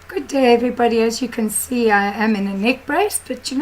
Good day, everybody. As you can see, I am in a neck brace, but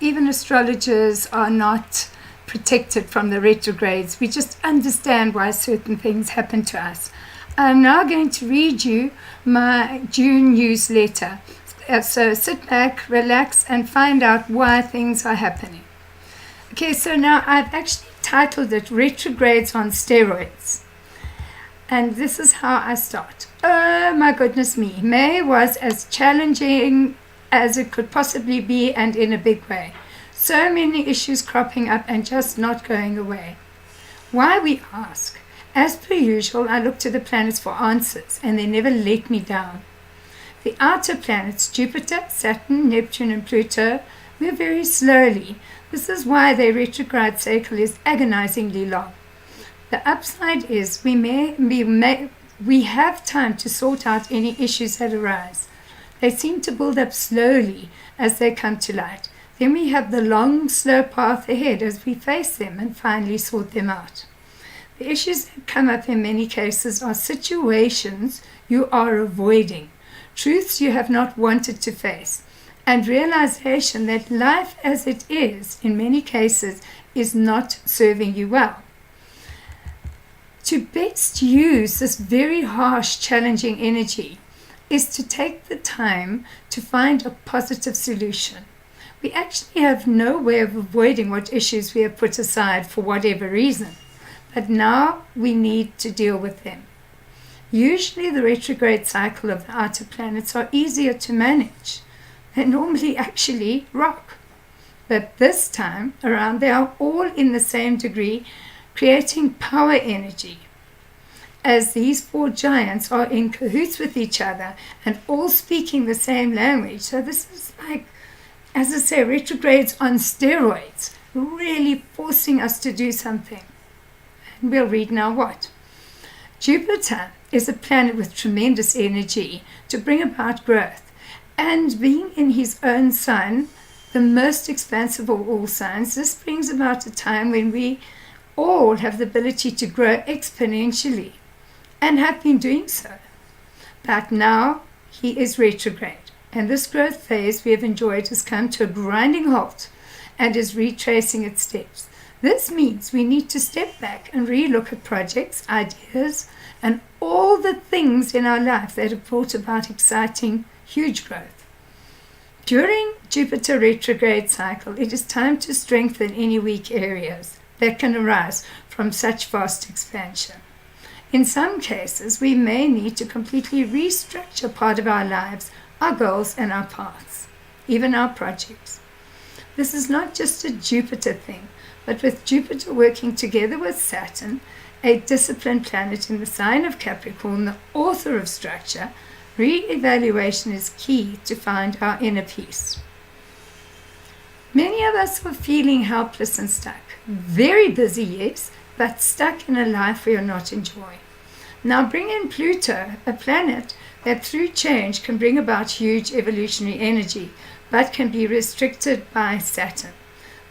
even astrologers are not protected from the retrogrades. We just understand why certain things happen to us. I'm now going to read you my June newsletter. So sit back, relax, and find out why things are happening. Okay, so now I've actually titled it Retrogrades on Steroids. And this is how I start. Oh my goodness me. May was as challenging as it could possibly be, and in a big way. So many issues cropping up and just not going away. Why, we ask? As per usual, I look to the planets for answers, and they never let me down. The outer planets, Jupiter, Saturn, Neptune, and Pluto, move very slowly. This is why their retrograde cycle is agonizingly long. The upside is we have time to sort out any issues that arise. They seem to build up slowly as they come to light. Then we have the long, slow path ahead as we face them and finally sort them out. The issues that come up in many cases are situations you are avoiding, truths you have not wanted to face, and realization that life as it is, in many cases, is not serving you well. To best use this very harsh, challenging energy is to take the time to find a positive solution. We actually have no way of avoiding what issues we have put aside for whatever reason, but now we need to deal with them. Usually the retrograde cycle of the outer planets are easier to manage. They normally actually rock. But this time around they are all in the same degree, creating power energy. As these four giants are in cahoots with each other and all speaking the same language. So this is like, as I say, retrogrades on steroids, really forcing us to do something. And we'll read now what. Jupiter is a planet with tremendous energy to bring about growth. And being in his own sign, the most expansive of all signs, this brings about a time when we all have the ability to grow exponentially and have been doing so. But now he is retrograde, and this growth phase we have enjoyed has come to a grinding halt and is retracing its steps. This means we need to step back and relook at projects, ideas, and all the things in our life that have brought about exciting, huge growth. During Jupiter retrograde cycle, it is time to strengthen any weak areas that can arise from such vast expansion. In some cases, we may need to completely restructure part of our lives, our goals, and our paths, even our projects. This is not just a Jupiter thing, but with Jupiter working together with Saturn, a disciplined planet in the sign of Capricorn, the author of structure, re-evaluation is key to find our inner peace. Many of us are feeling helpless and stuck. Very busy, yes, but stuck in a life we are not enjoying. Now bring in Pluto, a planet that through change can bring about huge evolutionary energy, but can be restricted by Saturn.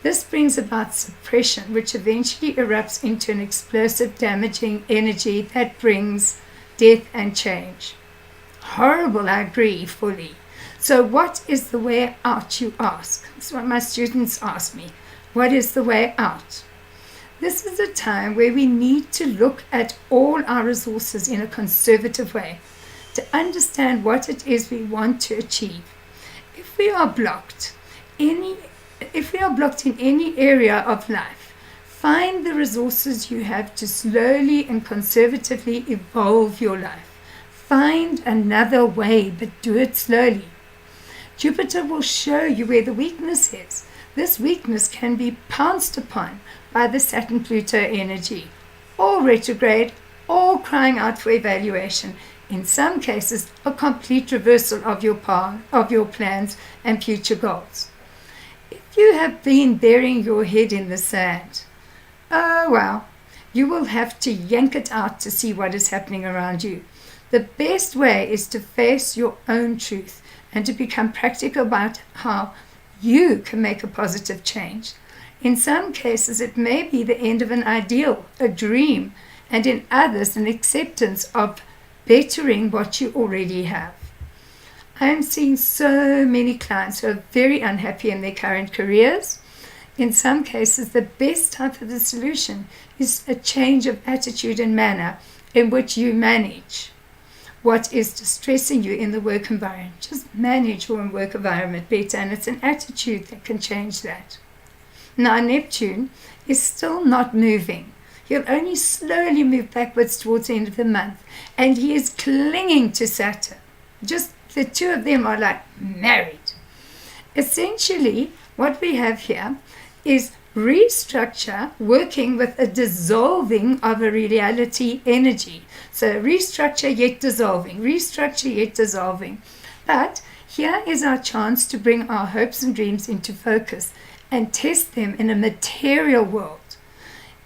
This brings about suppression, which eventually erupts into an explosive, damaging energy that brings death and change. Horrible, I agree fully. So what is the way out, you ask? That's what my students ask me. What is the way out? This is a time where we need to look at all our resources in a conservative way to understand what it is we want to achieve. If we are blocked in any area of life, find the resources you have to slowly and conservatively evolve your life. Find another way, but do it slowly. Jupiter will show you where the weakness is. This weakness can be pounced upon by the Saturn-Pluto energy. All retrograde, all crying out for evaluation. In some cases, a complete reversal of your plans and future goals. If you have been burying your head in the sand, oh well, you will have to yank it out to see what is happening around you. The best way is to face your own truth and to become practical about how you can make a positive change. In some cases, it may be the end of an ideal, a dream, and in others, an acceptance of bettering what you already have. I am seeing so many clients who are very unhappy in their current careers. In some cases, the best type of the solution is a change of attitude and manner in which you manage what is distressing you in the work environment. Just manage your work environment better, and it's an attitude that can change that. Now, Neptune is still not moving. He'll only slowly move backwards towards the end of the month, and he is clinging to Saturn. Just the two of them are like married. Essentially, what we have here is restructure working with a dissolving of a reality energy. So restructure yet dissolving, restructure yet dissolving. But here is our chance to bring our hopes and dreams into focus and test them in a material world.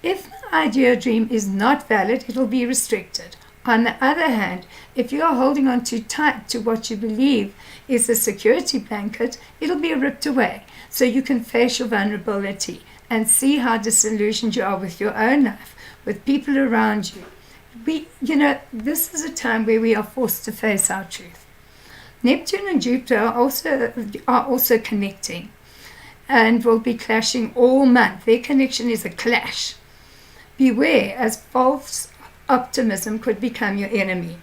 If the idea dream is not valid, it will be restricted. On the other hand, if you are holding on too tight to what you believe is a security blanket, it'll be ripped away. So you can face your vulnerability and see how disillusioned you are with your own life, with people around you. This is a time where we are forced to face our truth. Neptune and Jupiter are also connecting and will be clashing all month. Their connection is a clash. Beware, as false optimism could become your enemy.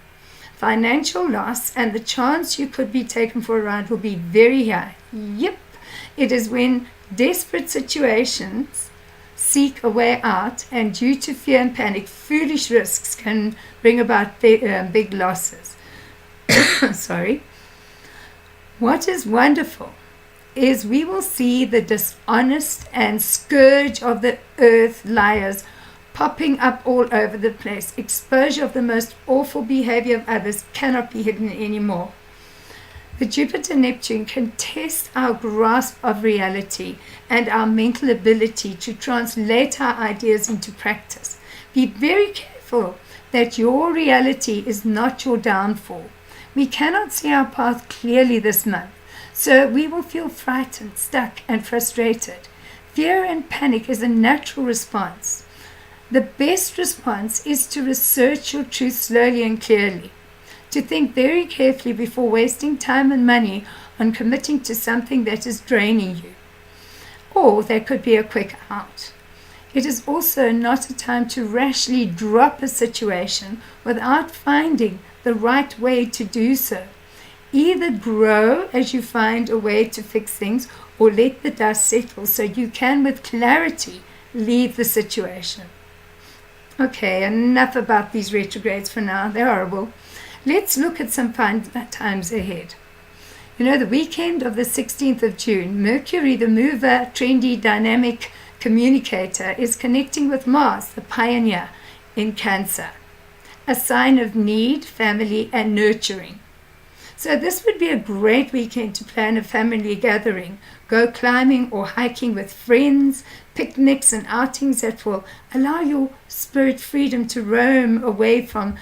Financial loss and the chance you could be taken for a ride will be very high. Yep, it is when desperate situations seek a way out, and due to fear and panic, foolish risks can bring about big losses. Sorry. What is wonderful is we will see the dishonest and scourge of the earth liars popping up all over the place. Exposure of the most awful behavior of others cannot be hidden anymore. The Jupiter-Neptune can test our grasp of reality and our mental ability to translate our ideas into practice. Be very careful that your reality is not your downfall. We cannot see our path clearly this month, so we will feel frightened, stuck, and frustrated. Fear and panic is a natural response. The best response is to research your truth slowly and clearly, to think very carefully before wasting time and money on committing to something that is draining you, or that could be a quick out. It is also not a time to rashly drop a situation without finding the right way to do so. Either grow as you find a way to fix things, or let the dust settle so you can with clarity leave the situation. Okay, enough about these retrogrades for now. They're horrible. Let's look at some fun times ahead. The weekend of the 16th of June, Mercury, the mover, trendy, dynamic communicator, is connecting with Mars, the pioneer, in Cancer, a sign of need, family, and nurturing. So this would be a great weekend to plan a family gathering, go climbing or hiking with friends, picnics and outings that will allow your spirit freedom to roam away from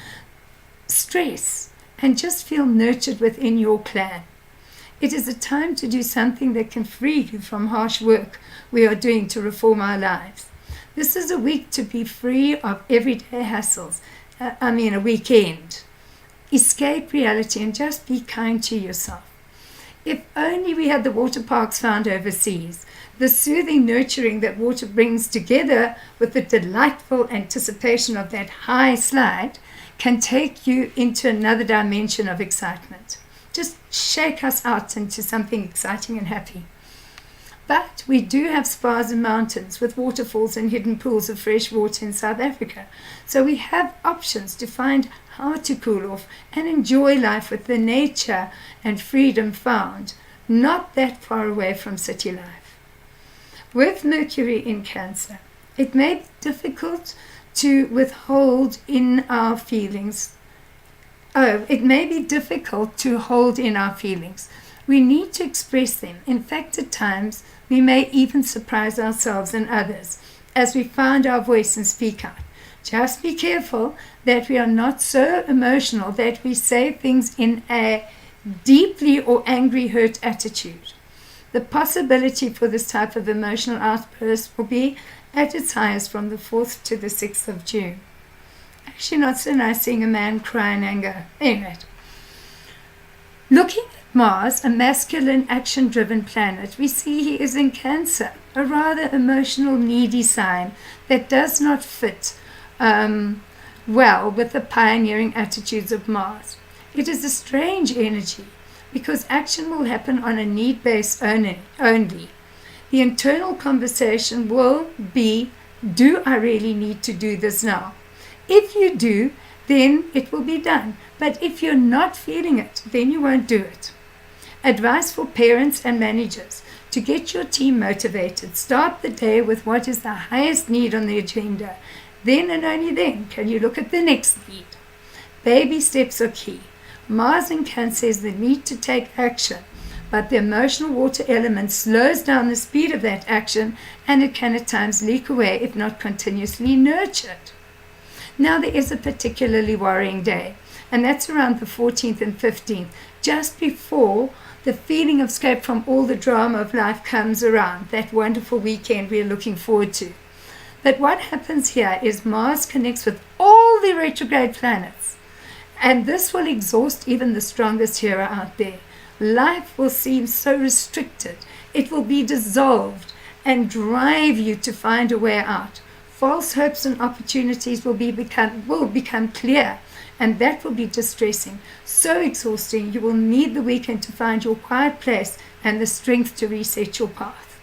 stress and just feel nurtured within your clan. It is a time to do something that can free you from harsh work we are doing to reform our lives. This is a week to be free of everyday hassles. A weekend. Escape reality and just be kind to yourself. If only we had the water parks found overseas. The soothing nurturing that water brings together with the delightful anticipation of that high slide can take you into another dimension of excitement. Just shake us out into something exciting and happy. But we do have spas and mountains with waterfalls and hidden pools of fresh water in South Africa. So we have options to find how to cool off and enjoy life with the nature and freedom found not that far away from city life. With Mercury in Cancer, it may be difficult to withhold in our feelings. It may be difficult to hold in our feelings. We need to express them. In fact, at times, we may even surprise ourselves and others as we find our voice and speak out. Just be careful that we are not so emotional that we say things in a deeply or angry, hurt attitude. The possibility for this type of emotional outburst will be at its highest from the 4th to the 6th of June. Actually, not so nice seeing a man cry in anger. Anyway, looking at Mars, a masculine, action-driven planet, we see he is in Cancer, a rather emotional, needy sign that does not fit well with the pioneering attitudes of Mars. It is a strange energy because action will happen on a need base only. The internal conversation will be, do I really need to do this now? If you do, then it will be done. But if you're not feeling it, then you won't do it. Advice for parents and managers: to get your team motivated, start the day with what is the highest need on the agenda. Then and only then can you look at the next need. Baby steps are key. Mars in Cancer is the need to take action, but the emotional water element slows down the speed of that action, and it can at times leak away if not continuously nurtured. Now there is a particularly worrying day, and that's around the 14th and 15th, just before the feeling of escape from all the drama of life comes around, that wonderful weekend we're looking forward to. But what happens here is Mars connects with all the retrograde planets, and this will exhaust even the strongest hero out there. Life will seem so restricted, it will be dissolved and drive you to find a way out. False hopes and opportunities will become clear, and that will be distressing, so exhausting. You will need the weekend to find your quiet place and the strength to reset your path.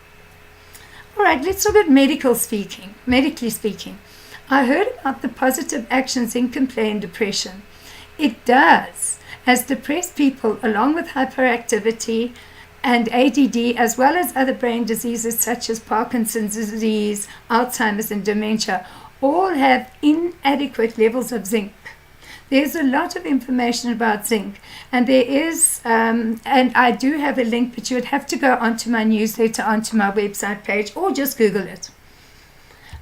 All right, let's look at medically speaking. I heard about the positive actions Zinc can play in depression. It does, as depressed people, along with hyperactivity and ADD, as well as other brain diseases such as Parkinson's disease, Alzheimer's, and dementia, all have inadequate levels of zinc. There's a lot of information about zinc, and there is, and I do have a link, but you would have to go onto my newsletter, onto my website page, or just Google it.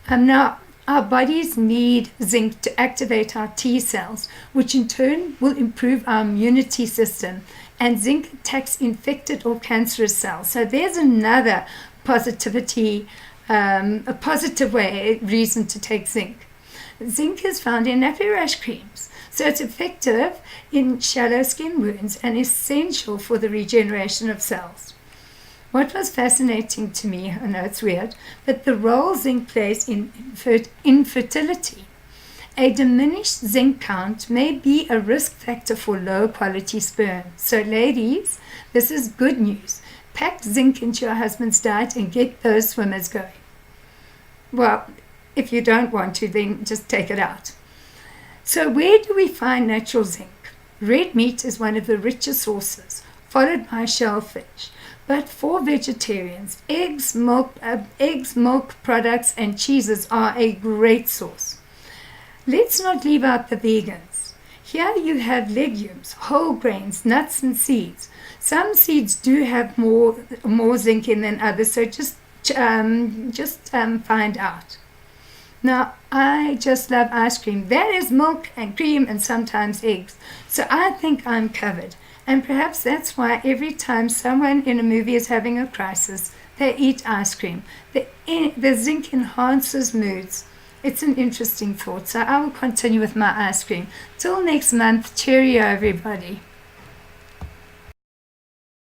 Now, our bodies need zinc to activate our T cells, which in turn will improve our immunity system, and zinc attacks infected or cancerous cells. So there's another a positive reason to take zinc. Zinc is found in nappy rash creams, so it's effective in shallow skin wounds and essential for the regeneration of cells. What was fascinating to me, I know it's weird, but the role zinc plays in infertility. A diminished zinc count may be a risk factor for low quality sperm. So ladies, this is good news. Pack zinc into your husband's diet and get those swimmers going. Well, if you don't want to, then just take it out. So where do we find natural zinc? Red meat is one of the richest sources, followed by shellfish. But for vegetarians, eggs, milk products, and cheeses are a great source. Let's not leave out the vegans. Here you have legumes, whole grains, nuts, and seeds. Some seeds do have more zinc in than others, so just find out. Now, I just love ice cream. That is milk and cream and sometimes eggs. So I think I'm covered. And perhaps that's why every time someone in a movie is having a crisis, they eat ice cream. The zinc enhances moods. It's an interesting thought. So I will continue with my ice cream. Till next month, cheerio everybody.